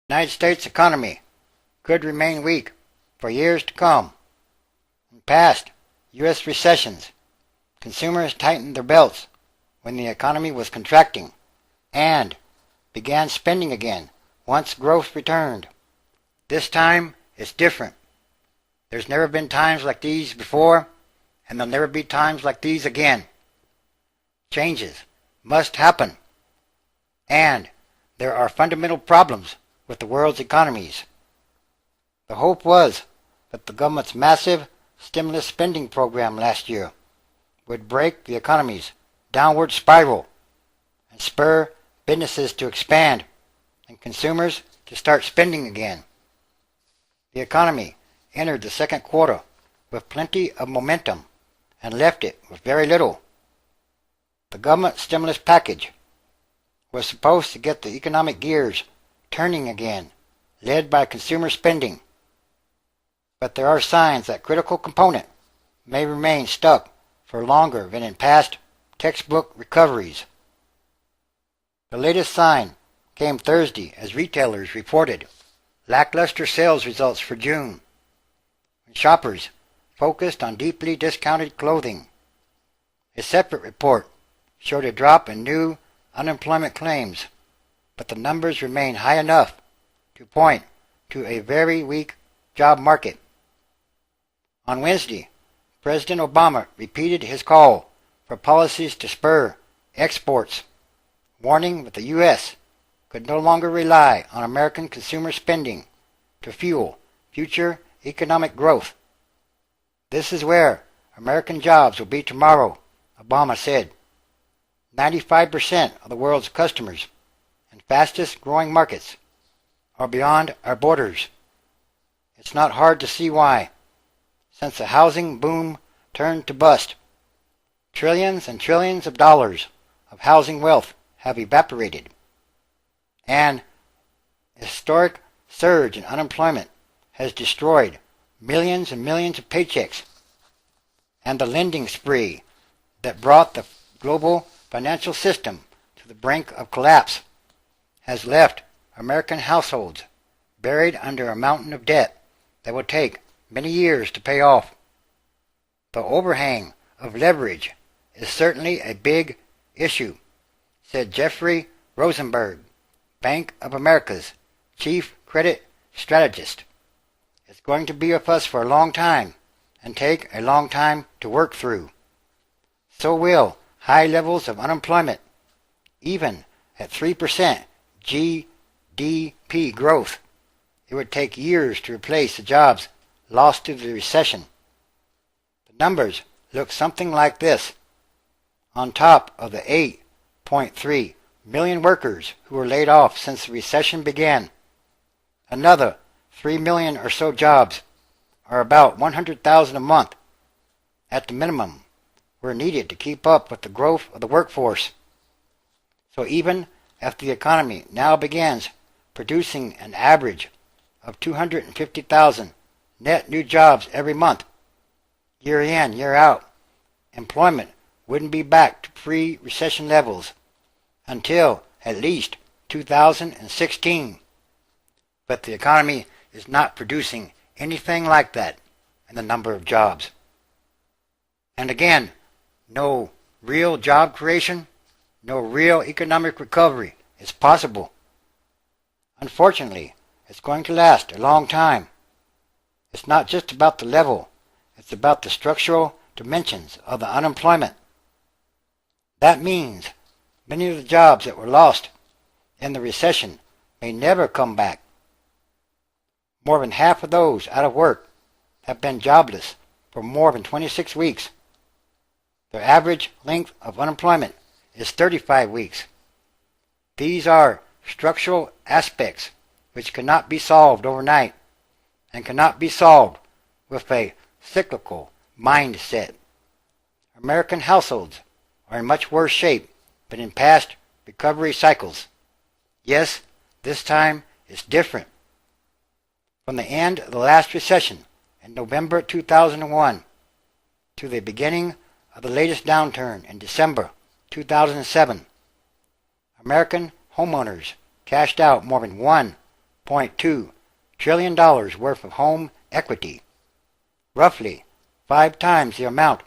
The United States economy could remain weak for years to come. In past U.S. recessions, consumers tightened their belts when the economy was contracting and began spending again once growth returned. This time it's different. There's never been times like these before, and there'll never be times like these again. Changes must happen, and there are fundamental problems with the world's economies. The hope was that the government's massive stimulus spending program last year would break the economy's downward spiral and spur businesses to expand and consumers to start spending again. The economy entered the second quarter with plenty of momentum and left it with very little. The government stimulus package was supposed to get the economic gears turning again, led by consumer spending. But there are signs that critical component may remain stuck for longer than in past textbook recoveries. The latest sign came Thursday as retailers reported lackluster sales results for June, when shoppers focused on deeply discounted clothing. A separate report showed a drop in new unemployment claims, but the numbers remain high enough to point to a very weak job market. On Wednesday, President Obama repeated his call for policies to spur exports, warning that the U.S. could no longer rely on American consumer spending to fuel future economic growth. This is where American jobs will be tomorrow, Obama said. 95% of the world's customers and fastest growing markets are beyond our borders. It's not hard to see why. Since the housing boom turned to bust, trillions and trillions of dollars of housing wealth have evaporated. An historic surge in unemployment has destroyed millions and millions of paychecks, and the lending spree that brought the global financial system to the brink of collapse has left American households buried under a mountain of debt that will take many years to pay off. The overhang of leverage is certainly a big issue, said Jeffrey Rosenberg, Bank of America's chief credit strategist. It's going to be with us for a long time and take a long time to work through. So will high levels of unemployment, even at 3% GDP growth. It would take years to replace the jobs lost to the recession. The numbers look something like this. On top of the 8.3 million workers who were laid off since the recession began, another 3 million or so jobs, or about 100,000 a month, at the minimum, were needed to keep up with the growth of the workforce. So even if the economy now begins producing an average of 250,000 net new jobs every month, year in, year out, employment wouldn't be back to pre-recession levels until at least 2016. But the economy is not producing anything like that in the number of jobs. And again, no real job creation, no real economic recovery is possible. Unfortunately, it's going to last a long time. It's not just about the level, it's about the structural dimensions of the unemployment. That means many of the jobs that were lost in the recession may never come back. More than half of those out of work have been jobless for more than 26 weeks. Their average length of unemployment is 35 weeks. These are structural aspects which cannot be solved overnight and cannot be solved with a cyclical mindset. American households are in much worse shape than in past recovery cycles. Yes, this time is different. From the end of the last recession in November 2001 to the beginning of the latest downturn in December 2007, American homeowners cashed out more than $1 $1.2 trillion worth of home equity, roughly 5 times the amount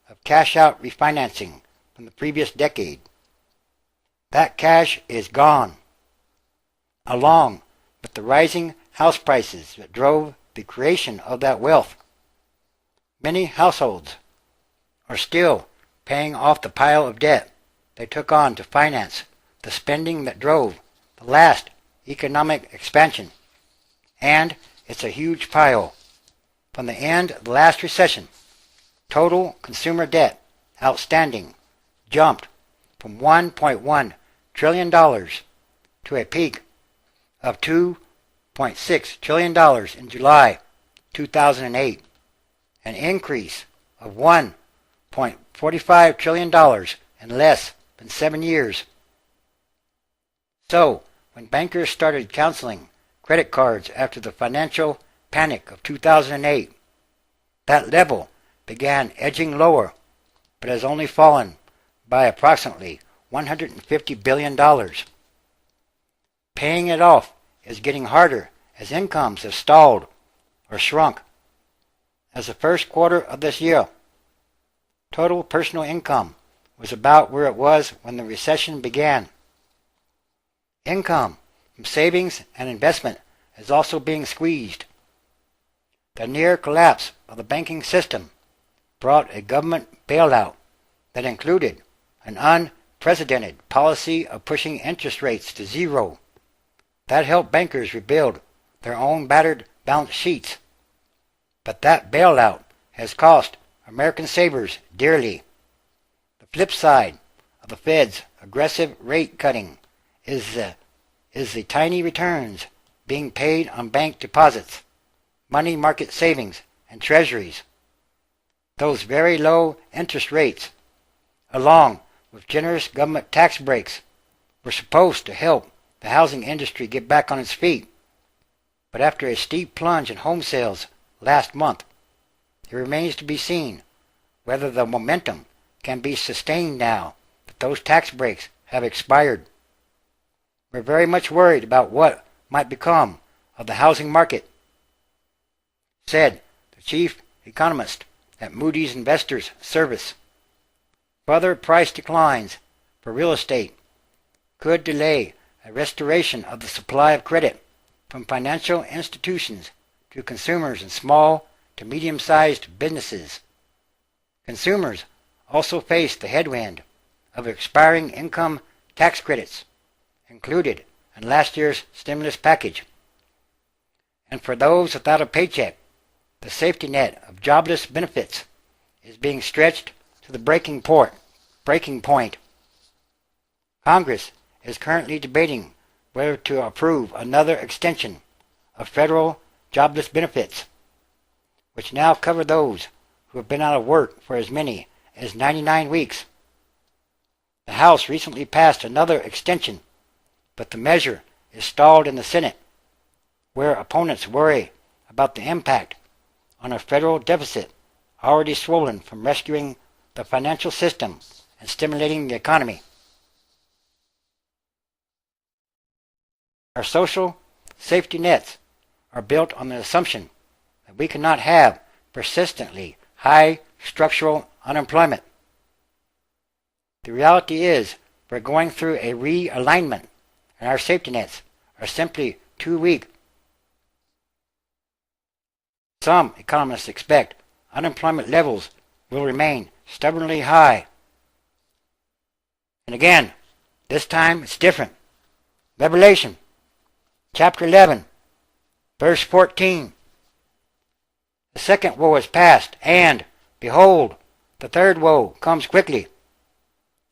of cash-out refinancing from the previous decade. That cash is gone, along with the rising house prices that drove the creation of that wealth. Many households are still paying off the pile of debt they took on to finance the spending that drove the last economic expansion. And it's a huge pile. From the end of the last recession, total consumer debt outstanding jumped from $1.1 trillion to a peak of $2.6 trillion in July 2008, an increase of $1.45 trillion in less than 7 years. So, when bankers started canceling credit cards after the financial panic of 2008, that level began edging lower, but has only fallen by approximately $150 billion. Paying it off is getting harder as incomes have stalled or shrunk. As the first quarter of this year, total personal income was about where it was when the recession began. Income from savings and investment is also being squeezed. The near collapse of the banking system brought a government bailout that included an unprecedented policy of pushing interest rates to zero. That helped bankers rebuild their own battered balance sheets. But that bailout has cost American savers dearly. The flip side of the Fed's aggressive rate cutting is the tiny returns being paid on bank deposits, money market savings, and treasuries. Those very low interest rates, along with generous government tax breaks, were supposed to help the housing industry get back on its feet. But after a steep plunge in home sales last month, it remains to be seen whether the momentum can be sustained now that those tax breaks have expired. We're very much worried about what might become of the housing market, said the chief economist at Moody's Investors Service. Further price declines for real estate could delay a restoration of the supply of credit from financial institutions to consumers and small to medium-sized businesses. Consumers also face the headwind of expiring income tax credits included in last year's stimulus package. And for those without a paycheck, the safety net of jobless benefits is being stretched to the breaking point. Congress is currently debating whether to approve another extension of federal jobless benefits, which now cover those who have been out of work for as many as 99 weeks. The House recently passed another extension, but the measure is stalled in the Senate, where opponents worry about the impact on a federal deficit already swollen from rescuing the financial system and stimulating the economy. Our social safety nets are built on the assumption that we cannot have persistently high structural unemployment. The reality is we're going through a realignment, and our safety nets are simply too weak. Some economists expect unemployment levels will remain stubbornly high. And again, this time it's different. Revelation chapter 11, verse 14. The second woe is past, and, behold, the third woe comes quickly.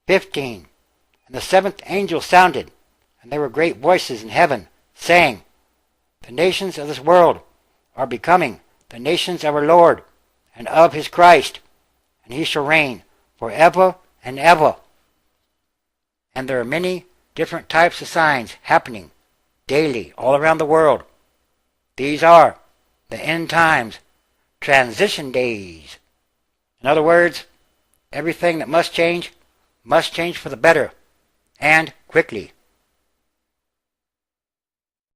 15. And the seventh angel sounded, and there were great voices in heaven, saying, The nations of this world are becoming the nations of our Lord, and of his Christ, and he shall reign forever and ever. And there are many different types of signs happening daily all around the world. These are the end times, transition days. In other words, everything that must change for the better, and quickly.